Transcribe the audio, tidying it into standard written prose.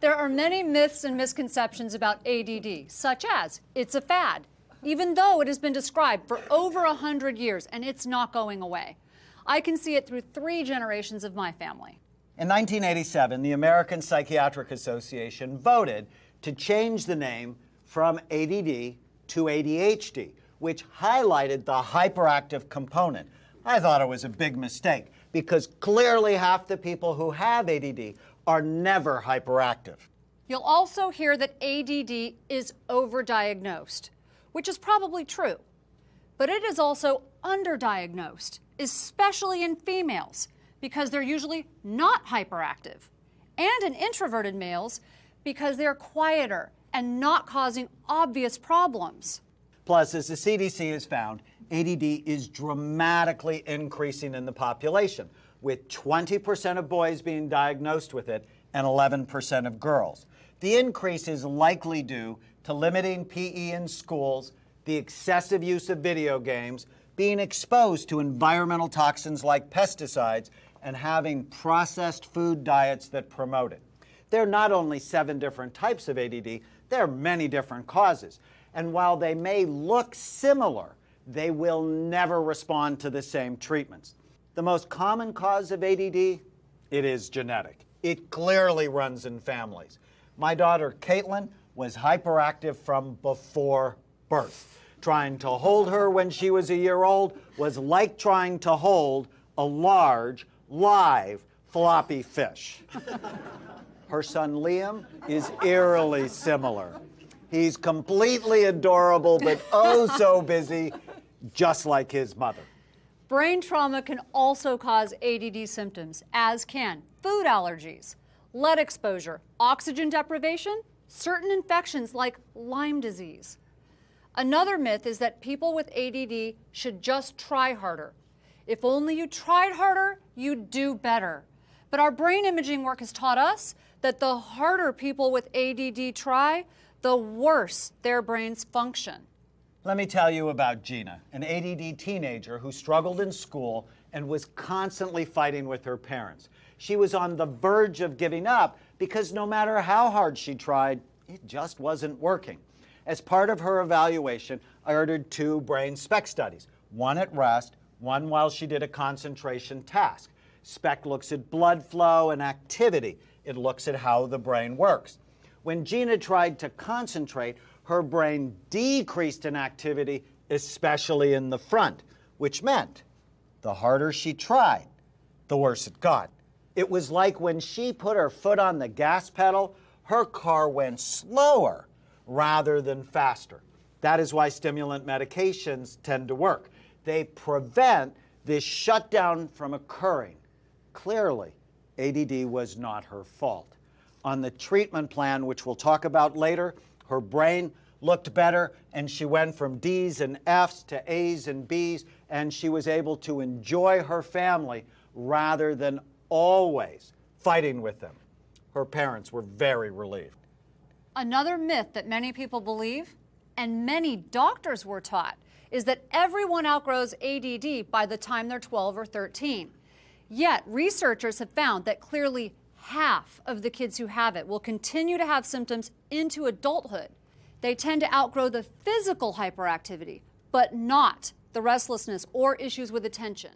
There are many myths and misconceptions about ADD, such as it's a fad, even though it has been described for over 100 years and it's not going away. I can see it through 3 generations of my family. In 1987, the American Psychiatric Association voted to change the name from ADD to ADHD, which highlighted the hyperactive component. I thought it was a big mistake because clearly half the people who have ADD are never hyperactive. You'll also hear that ADD is overdiagnosed, which is probably true. But it is also underdiagnosed, especially in females, because they're usually not hyperactive, and in introverted males because they're quieter and not causing obvious problems. Plus, as the CDC has found, ADD is dramatically increasing in the population, with 20% of boys being diagnosed with it and 11% of girls. The increase is likely due to limiting PE in schools, the excessive use of video games, being exposed to environmental toxins like pesticides, and having processed food diets that promote it. There are not only 7 different types of ADD, there are many different causes. And while they may look similar, they will never respond to the same treatments. The most common cause of ADD, it is genetic. It clearly runs in families. My daughter, Caitlin, was hyperactive from before birth. Trying to hold her when she was a year old was like trying to hold a large, live, floppy fish. Her son, Liam, is eerily similar. He's completely adorable, but oh so busy, just like his mother. Brain trauma can also cause ADD symptoms, as can food allergies, lead exposure, oxygen deprivation, certain infections like Lyme disease. Another myth is that people with ADD should just try harder. If only you tried harder, you'd do better. But our brain imaging work has taught us that the harder people with ADD try, the worse their brains function. Let me tell you about Gina, an ADD teenager who struggled in school and was constantly fighting with her parents. She was on the verge of giving up because no matter how hard she tried, it just wasn't working. As part of her evaluation, I ordered 2 brain SPEC studies, one at rest, one while she did a concentration task. SPEC looks at blood flow and activity. It looks at how the brain works. When Gina tried to concentrate, her brain decreased in activity, especially in the front, which meant the harder she tried, the worse it got. It was like when she put her foot on the gas pedal, her car went slower rather than faster. That is why stimulant medications tend to work. They prevent this shutdown from occurring. Clearly, ADD was not her fault. On the treatment plan, which we'll talk about later, her brain looked better, and she went from D's and F's to A's and B's, and she was able to enjoy her family rather than always fighting with them. Her parents were very relieved. Another myth that many people believe, and many doctors were taught, is that everyone outgrows ADD by the time they're 12 or 13. Yet, researchers have found that clearly half of the kids who have it will continue to have symptoms into adulthood. They tend to outgrow the physical hyperactivity, but not the restlessness or issues with attention.